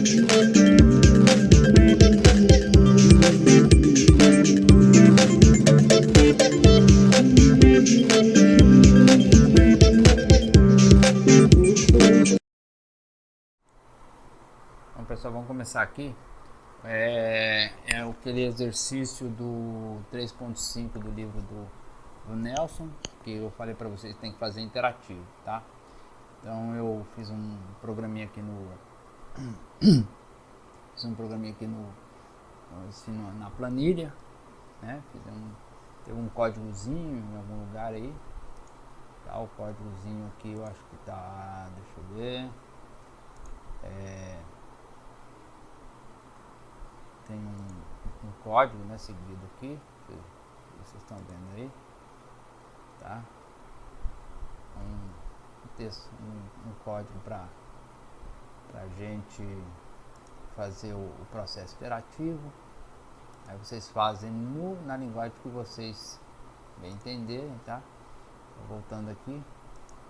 Então, pessoal, vamos começar aqui. É aquele exercício do 3.5 do livro do Nelson, que eu falei para vocês que tem que fazer interativo, tá? Então eu fiz um programinha aqui na planilha, né? Teve um códigozinho em algum lugar aí, tá? O códigozinho aqui eu acho que tá, deixa eu ver, tem um código, né, seguido aqui, vocês estão vendo aí, tá? Um código para a gente fazer o processo iterativo. Aí vocês fazem na linguagem que vocês bem entenderem, tá? Voltando aqui,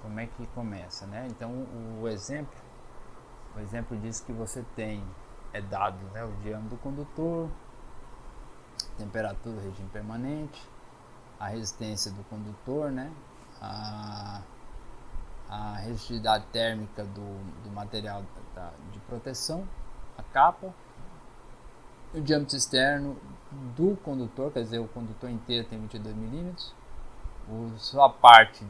como é que começa, né? Então o exemplo diz que você tem dado, né, o diâmetro do condutor, temperatura, regime permanente, a resistência do condutor, né, a resistividade térmica do material de proteção, a capa, o diâmetro externo do condutor, quer dizer, o condutor inteiro tem 22 milímetros, só a parte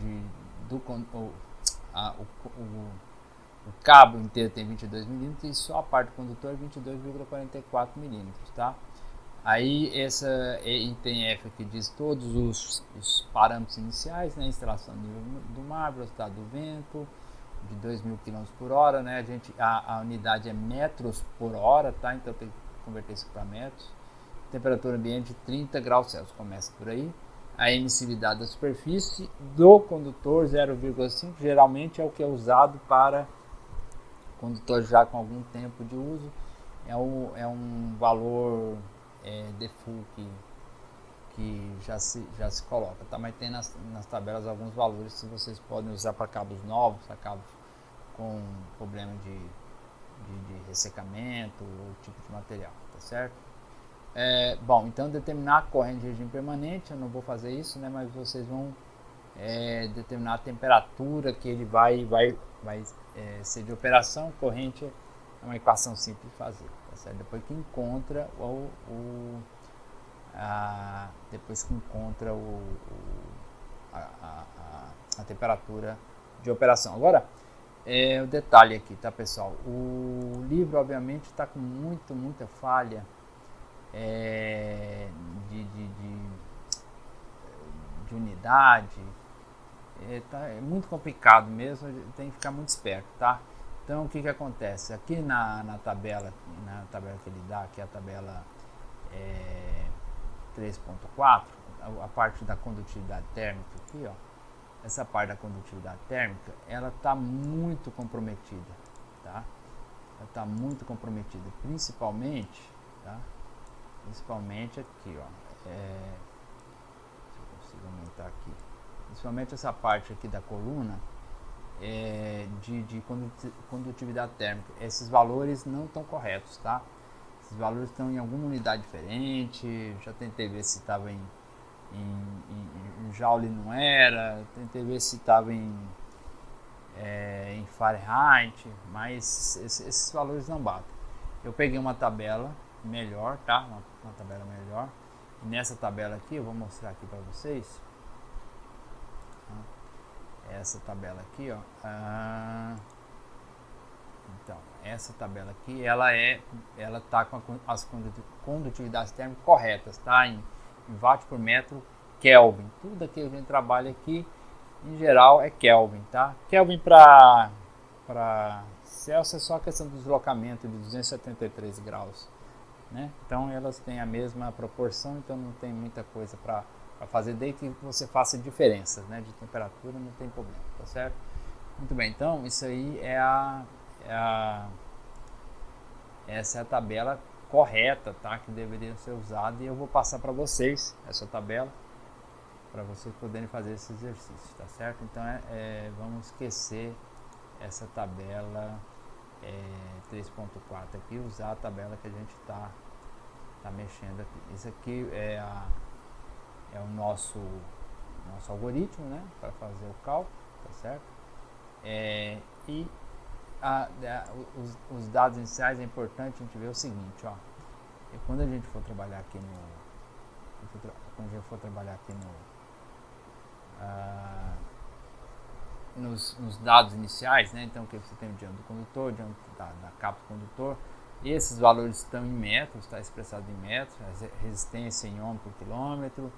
o cabo inteiro tem 22 milímetros e só a parte do condutor é 22,44 milímetros, tá? Aí essa item F aqui diz todos os parâmetros iniciais, né? Instalação do mar, velocidade do vento, de 2.000 km por hora, né? A unidade é metros por hora, tá? Então tem que converter isso para metros. Temperatura ambiente de 30 graus Celsius, começa por aí. A emissividade da superfície do condutor 0,5, geralmente é o que é usado para condutor já com algum tempo de uso, é um valor default que já se coloca, tá? Mas tem nas tabelas alguns valores que vocês podem usar para cabos novos, para cabos com problema de ressecamento ou tipo de material, tá certo? Bom, então determinar a corrente de regime permanente, eu não vou fazer isso, né? Mas vocês vão determinar a temperatura que ele vai ser de operação. Corrente é uma equação simples de fazer, tá certo? Depois que encontra a temperatura de operação. Agora, o detalhe aqui, tá, pessoal? O livro, obviamente, está com muita falha de unidade. É muito complicado mesmo, tem que ficar muito esperto, tá? Então o que acontece? Aqui na tabela que ele dá, que é a tabela 3.4, a parte da condutividade térmica aqui, ó, essa parte da condutividade térmica, ela está muito comprometida, tá? Ela está muito comprometida, principalmente, tá? Principalmente aqui, ó, se eu consigo aumentar aqui, principalmente essa parte aqui da coluna de condutividade térmica. Esses valores não estão corretos, tá? Esses valores estão em alguma unidade diferente. Já tentei ver se estava em Joule, não era. Tentei ver se estava em Fahrenheit, mas esses valores não batem. Eu peguei uma tabela melhor, tá? Uma tabela melhor. E nessa tabela aqui, eu vou mostrar aqui para vocês. Essa tabela aqui, ó. Então, essa tabela aqui, ela tá com as condutividades térmicas corretas, tá? Em watt por metro Kelvin. Tudo aqui que a gente trabalha aqui, em geral, é Kelvin, tá? Kelvin para Celsius é só a questão do deslocamento de 273 graus, né? Então, elas têm a mesma proporção, então não tem muita coisa para fazer, desde que você faça diferenças, né, de temperatura, não tem problema, tá certo? Muito bem, então isso aí essa é a tabela correta, tá, que deveria ser usada, e eu vou passar para vocês essa tabela para vocês poderem fazer esse exercício, tá certo? Então vamos esquecer essa tabela 3.4 aqui, usar a tabela que a gente está mexendo aqui. Isso aqui é o nosso algoritmo, né, para fazer o cálculo, tá certo? E os dados iniciais é importante a gente ver o seguinte, ó, quando a gente for trabalhar aqui nos dados iniciais, né? Então que você tem o diâmetro do condutor, o diâmetro da capa do condutor, e esses valores estão em metros, está expressado em metros, a resistência em ohm por quilômetro,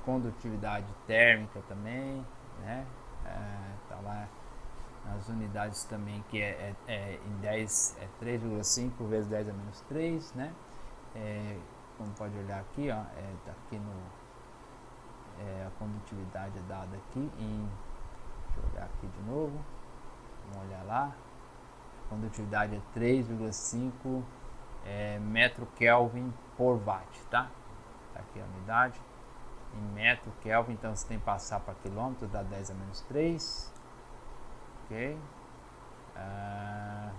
condutividade térmica também, né? Tá lá nas unidades também, que em 10 é 3,5 vezes 10 a menos 3, né? Como pode olhar aqui, ó, tá aqui a condutividade é dada aqui em, deixa eu olhar aqui de novo, vamos olhar lá, a condutividade é 3,5 metro Kelvin por watt, tá? Tá aqui a unidade em metro Kelvin, então você tem que passar para quilômetro, dá 10 a menos 3, ok?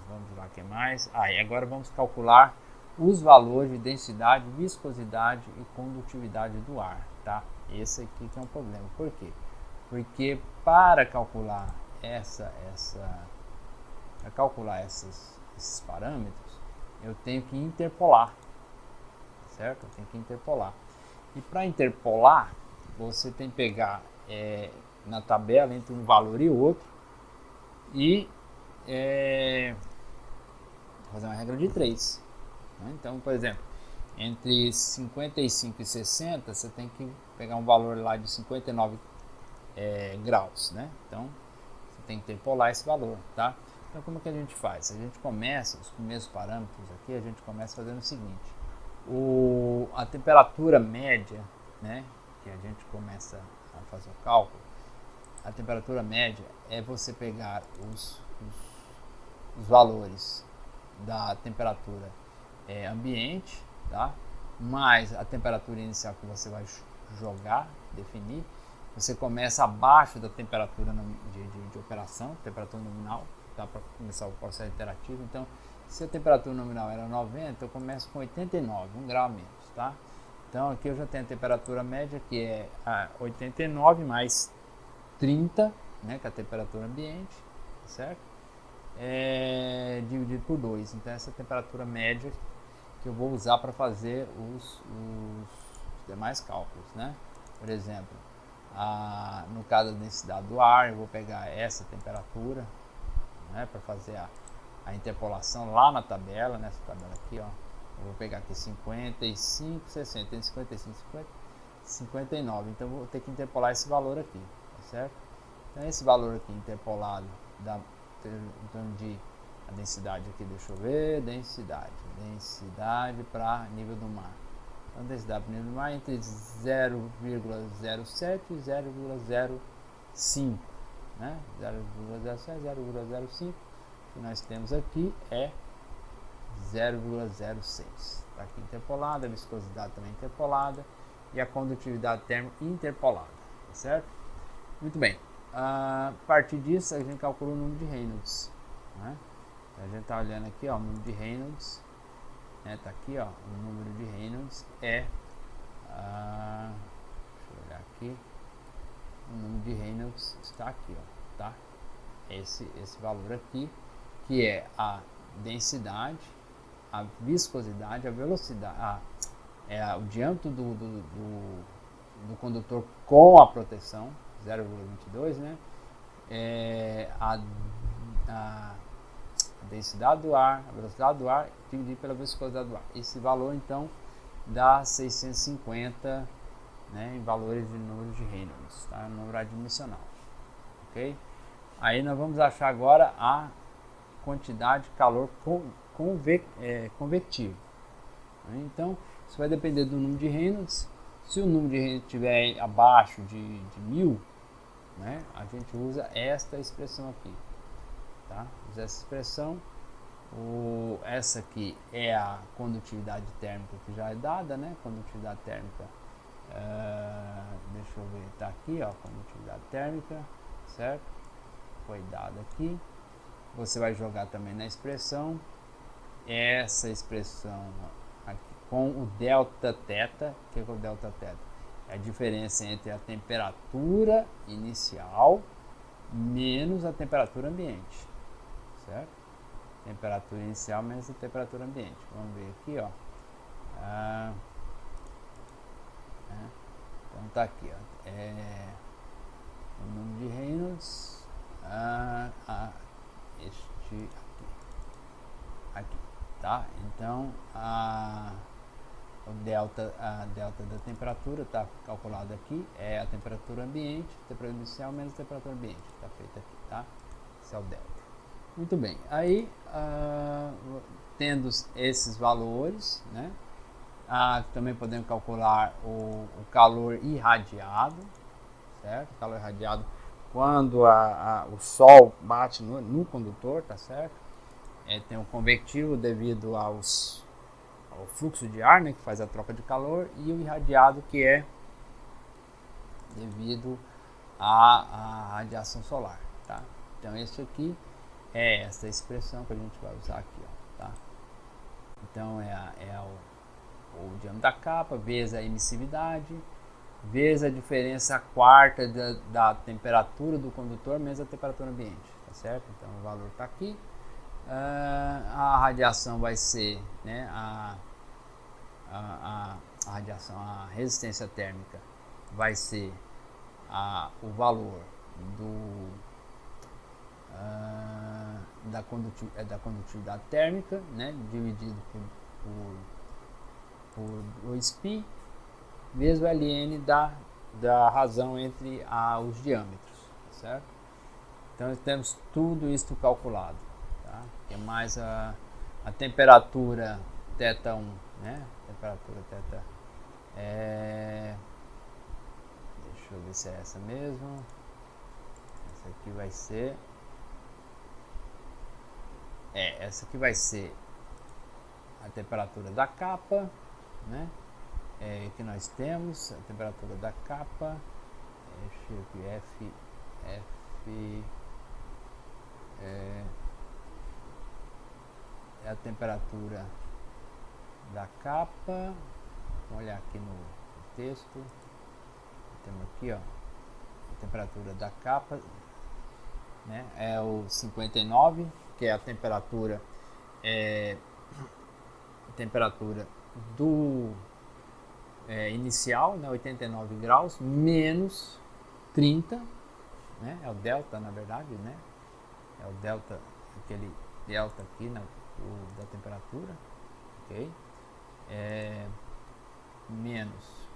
Vamos lá, o que mais? E agora vamos calcular os valores de densidade, viscosidade e condutividade do ar, tá? Esse aqui que é um problema. Por quê? Porque para calcular esses parâmetros, eu tenho que interpolar, certo? Eu tenho que interpolar. E para interpolar, você tem que pegar na tabela entre um valor e outro e fazer uma regra de 3. Então, por exemplo, entre 55 e 60, você tem que pegar um valor lá de 59 graus, né? Então, você tem que interpolar esse valor, tá? Então, como que a gente faz? A gente começa, os primeiros parâmetros aqui, a gente começa fazendo o seguinte. A temperatura média, né? Que a gente começa a fazer o cálculo, a temperatura média é você pegar os valores da temperatura ambiente, tá? Mais a temperatura inicial que você vai jogar, definir. Você começa abaixo da temperatura de operação, temperatura nominal, tá? Para começar o processo interativo. Então, se a temperatura nominal era 90, eu começo com 89, 1 grau a menos, tá? Então, aqui eu já tenho a temperatura média, que é 89 mais 30, né, que é a temperatura ambiente, certo? Dividido por 2. Então, essa é a temperatura média que eu vou usar para fazer os demais cálculos, né? Por exemplo, no caso da densidade do ar, eu vou pegar essa temperatura, né, para fazer a interpolação lá na tabela, nessa tabela aqui, ó. Eu vou pegar aqui 55, 60, tem 55, 50, 59. Então, eu vou ter que interpolar esse valor aqui, tá certo? Então, esse valor aqui interpolado dá em torno de a densidade aqui, deixa eu ver, densidade para nível do mar. Então, densidade para nível do mar é entre 0,07 e 0,05, né? 0,07 e 0,05. O que nós temos aqui é 0,06. Está aqui interpolada, a viscosidade também interpolada e a condutividade térmica interpolada, tá certo? Muito bem. A partir disso, a gente calcula o número de Reynolds, né? A gente está olhando aqui, ó, o número de Reynolds, né? Tá aqui, ó, o número de Reynolds deixa eu olhar aqui, o número de Reynolds está aqui, ó, tá? Esse valor aqui, que é a densidade, a viscosidade, a velocidade, o diâmetro do condutor com a proteção, 0,22, né? A densidade do ar, a velocidade do ar dividido pela viscosidade do ar. Esse valor, então, dá 650, né, em valores de número de Reynolds, tá? Número adimensional, ok? Aí nós vamos achar agora a quantidade de calor convectivo. Então, isso vai depender do número de Reynolds. Se o número de Reynolds estiver abaixo de 1000, né, a gente usa esta expressão aqui, tá? Usa essa expressão. Essa aqui é a condutividade térmica que já é dada, né? Condutividade térmica, deixa eu ver, tá aqui, ó, condutividade térmica, certo? Foi dada aqui. você vai jogar também na expressão, essa expressão aqui, com o delta θ. O que é o delta θ? É a diferença entre a temperatura inicial menos a temperatura ambiente, certo? Temperatura inicial menos a temperatura ambiente. Vamos ver aqui, ó. Então tá aqui, ó. O número de Reynolds, este aqui, tá? Então a delta da temperatura está calculado aqui, é a temperatura ambiente, temperatura inicial menos a temperatura ambiente, está feito aqui, tá? Esse é o delta. Muito bem, aí tendo esses valores, né? Também podemos calcular o calor irradiado, certo? O calor irradiado quando o sol bate no condutor, tá certo? Tem um convectivo devido ao fluxo de ar, né, que faz a troca de calor, e o irradiado, que é devido à radiação solar, tá? Então esse aqui é essa expressão que a gente vai usar aqui, ó, tá? Então o diâmetro da capa vezes a emissividade vezes a diferença quarta da temperatura do condutor menos a temperatura ambiente, tá certo? Então o valor está aqui. A radiação vai ser, né, a radiação, a resistência térmica vai ser o valor da condutividade térmica, né, dividido por 2π vezes o ln da razão entre os diâmetros, tá certo? Então temos tudo isso calculado, tá? Que é mais a temperatura θ1, né? Temperatura θ deixa eu ver se é essa mesmo. Essa aqui vai ser essa aqui vai ser a temperatura da capa, né? Que nós temos a temperatura da capa, F é a temperatura da capa. Vamos olhar aqui no texto, temos aqui, ó, a temperatura da capa, né, é o 59, que é a temperatura do inicial, né, 89 graus, menos 30, né, é o delta, na verdade, né, é o delta, aquele delta aqui, né, da temperatura, ok, menos,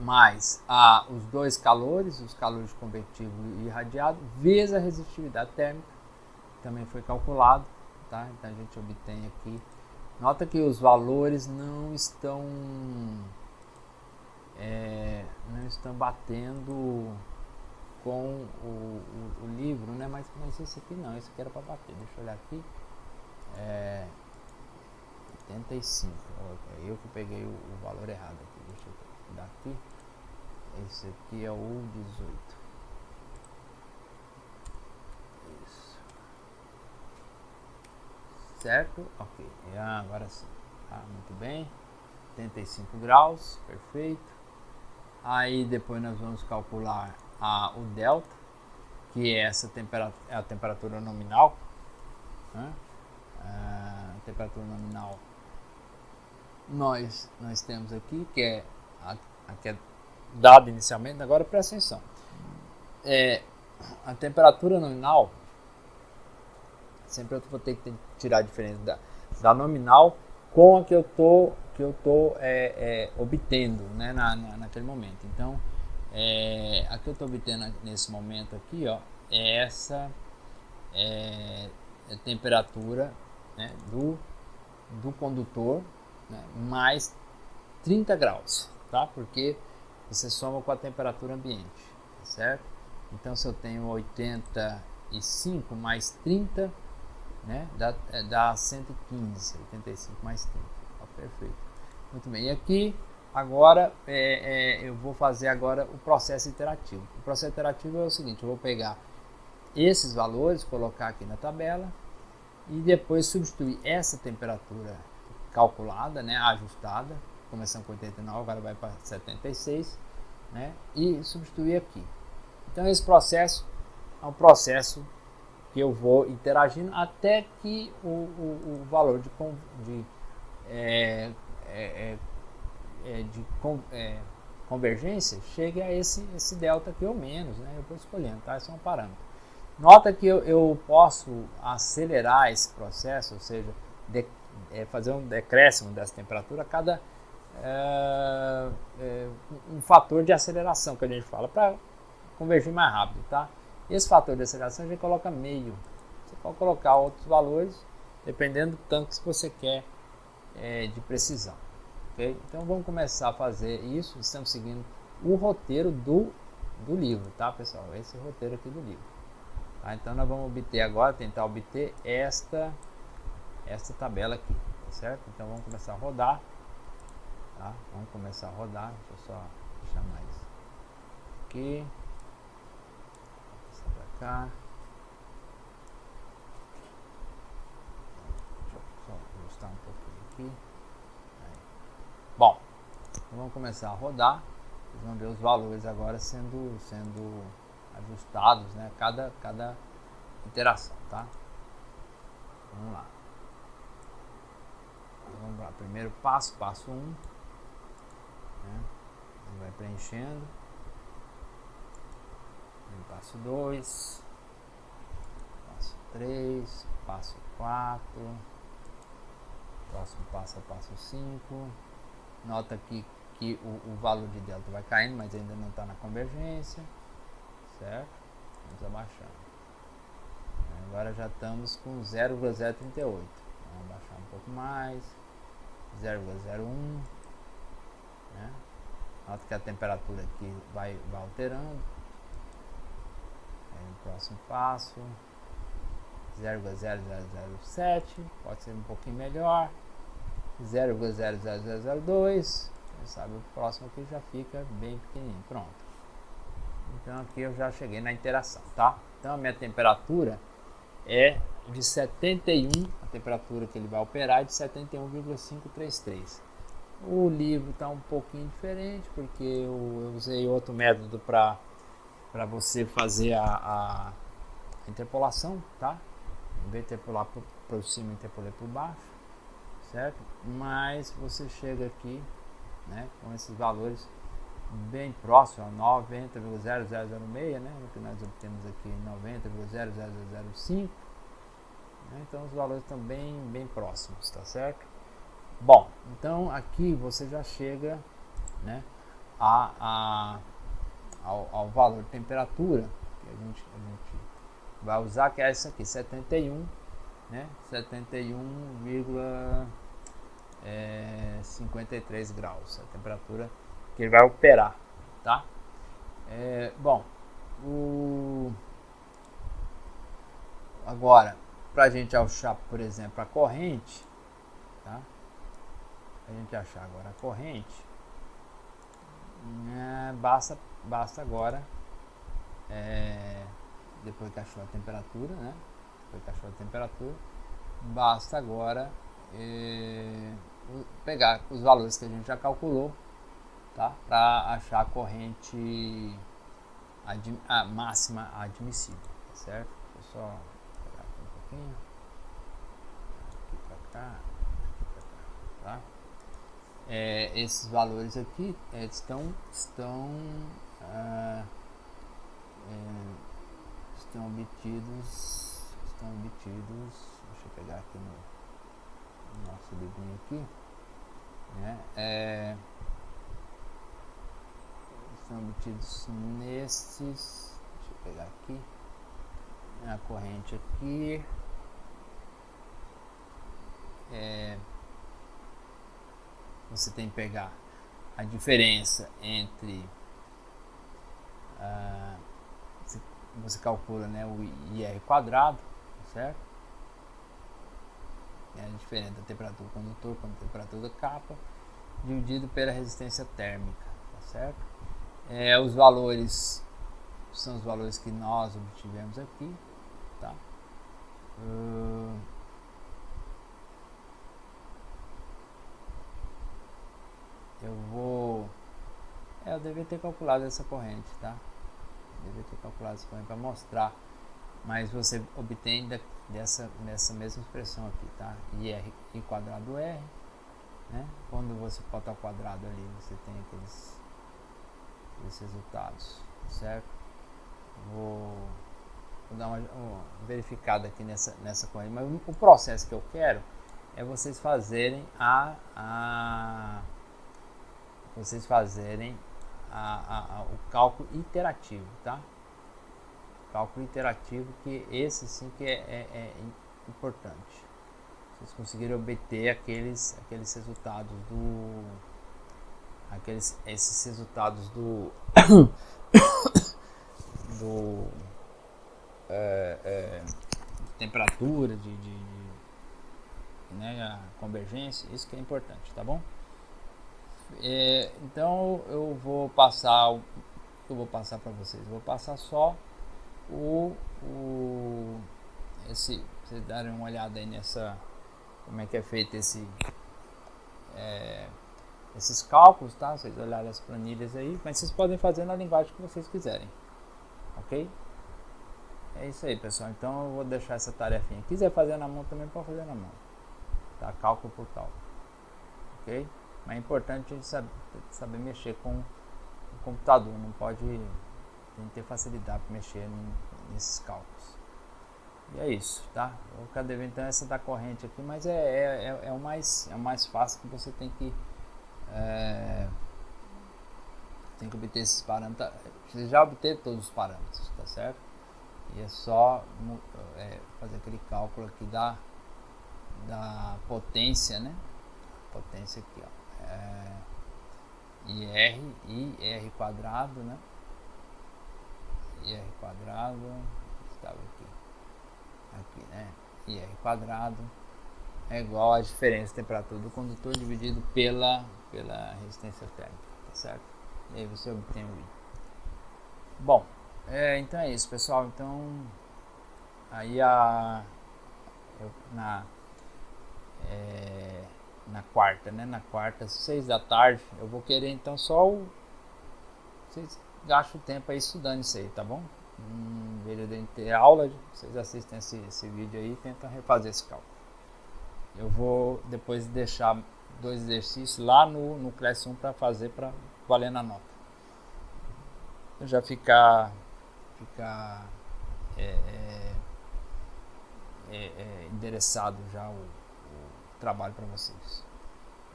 mais os dois calores, os calores convectivo e irradiado, vezes a resistividade térmica, também foi calculado, tá, então a gente obtém aqui. Nota que os valores não estão batendo com o livro, né? Mas esse aqui não, esse aqui era para bater. Deixa eu olhar aqui. 85. Eu que peguei o valor errado aqui. Deixa eu dar aqui. Esse aqui é o 18. Certo? Ok, agora sim, muito bem, 85 graus, perfeito. Aí depois nós vamos calcular o delta, que é essa a temperatura nominal, né? A temperatura nominal nós temos aqui, que é que é dado inicialmente. Agora presta atenção, a temperatura nominal, sempre eu vou ter que tirar a diferença da nominal com a que eu tô obtendo, né, naquele momento. Então, a que eu estou obtendo nesse momento aqui, ó, é essa temperatura, né, do condutor, né, mais 30 graus, tá? Porque você soma com a temperatura ambiente, tá certo? Então, se eu tenho 85 mais 30, né, dá 115, 85 mais 30, ó, perfeito, muito bem. E aqui agora eu vou fazer agora o processo iterativo. O processo iterativo é o seguinte: eu vou pegar esses valores, colocar aqui na tabela e depois substituir essa temperatura calculada, né, ajustada, começando com 89, agora vai para 76, né, e substituir aqui. Então esse processo é um processo que eu vou interagindo até que o valor de convergência chegue a esse delta aqui ou menos, né? Eu vou escolhendo, tá? Esse é um parâmetro. Nota que eu posso acelerar esse processo, ou seja, fazer um decréscimo dessa temperatura a cada um fator de aceleração que a gente fala, para convergir mais rápido, tá? Esse fator de aceleração a gente coloca meio. Você pode colocar outros valores, dependendo do tanto que você quer de precisão. Okay? Então vamos começar a fazer isso. Estamos seguindo o roteiro do livro, tá, pessoal? Esse é o roteiro aqui do livro. Tá? Então nós vamos obter agora, tentar obter esta tabela aqui, tá certo? Então vamos começar a rodar. Tá? Vamos começar a rodar. Deixa eu só deixar mais aqui. Vou passar para cá. Deixa eu só ajustar um pouquinho aqui. Aí. Bom, então vamos começar a rodar. Vocês vão ver os valores agora sendo ajustados, né? Cada interação, tá? Vamos lá. Vamos lá. Primeiro passo 1. Né? Vai preenchendo. Passo 2. Passo 3. Passo 4. Próximo passo é o passo 5. Nota aqui que o valor de delta vai caindo, mas ainda não está na convergência, certo? Vamos abaixando. Agora já estamos com 0,038. Vamos abaixar um pouco mais. 0,01. Né? Nota que a temperatura aqui vai alterando. Aí, no próximo passo, 0,0007. Pode ser um pouquinho melhor. 0,00002. Sabe, o próximo aqui já fica bem pequenininho. Pronto. Então aqui eu já cheguei na interação, tá? Então a minha temperatura é de 71, a temperatura que ele vai operar é de 71,533. O livro está um pouquinho diferente, porque eu usei outro método para você fazer a interpolação, tá? Em vez de interpolar por cima, interpolei por baixo, certo? Mas você chega aqui, né, com esses valores bem próximos, 90,0006, né, o que nós obtemos aqui 90,0005, né, então os valores estão bem próximos, tá certo? Bom, então aqui você já chega, né, ao valor de temperatura que a gente vai usar, que é essa aqui, 71, né, 71,53 graus, a temperatura que ele vai operar, tá? Bom, agora, para a gente achar, por exemplo, a corrente, tá? A gente achar agora a corrente, basta agora, depois que achou a temperatura, né? Basta agora pegar os valores que a gente já calculou, tá? Para achar a corrente máxima admissível, tá certo? Deixa eu só pegar aqui um pouquinho, aqui para cá, tá? Esses valores aqui estão obtidos, deixa eu pegar aqui no nosso livrinho aqui, né? Estão obtidos nesses, deixa eu pegar aqui, a corrente aqui, você tem que pegar a diferença entre você calcula, né, o IR quadrado, certo? É a diferença da temperatura do condutor com a temperatura da capa dividido pela resistência térmica, tá certo? Os valores são os valores que nós obtivemos aqui, tá? Eu devia ter calculado essa corrente, tá? Devia ter calculado essa corrente para mostrar, mas você obtém dessa mesma expressão aqui, tá? IR e quadrado R, né? Quando você bota ao quadrado ali, você tem aqueles resultados, certo? Vou dar uma verificada aqui nessa corrente, mas o processo que eu quero é vocês fazerem o cálculo iterativo, tá? Cálculo iterativo, que esse sim que é importante. Vocês conseguirem obter esses resultados temperatura, né, a convergência, isso que é importante, tá bom? Então eu vou passar para vocês. Vou passar só vocês darem uma olhada aí como é que é feito esses cálculos, tá? Vocês olharem as planilhas aí, mas vocês podem fazer na linguagem que vocês quiserem, ok? É isso aí, pessoal. Então eu vou deixar essa tarefinha. Quiser fazer na mão também, pode fazer na mão, tá? Cálculo por cálculo, ok? Mas é importante a gente saber mexer com o computador, não pode, tem que ter facilidade para mexer nesses cálculos. E é isso, tá? O KDV então é essa da corrente aqui, mas é o mais fácil, que você tem que obter esses parâmetros. Você já obteve todos os parâmetros, tá certo? E é só fazer aquele cálculo aqui da potência, né? Potência aqui, ó. IR quadrado, né? IR quadrado estava aqui, né? IR quadrado é igual a diferença de temperatura do condutor dividido pela resistência térmica, tá certo? E aí você obtém o I. Bom, então é isso, pessoal. Então aí na quarta, né? Na quarta, 6 da tarde, eu vou querer então vocês gastam o tempo aí estudando isso aí, tá bom? Em vez de ter aula, vocês assistem esse vídeo aí e tentam refazer esse cálculo. Eu vou depois deixar 2 exercícios lá no Classroom para fazer, para valer na nota. Já ficar endereçado já o trabalho para vocês.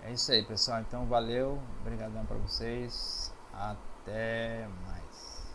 É isso aí, pessoal. Então valeu, obrigadão para vocês, até mais.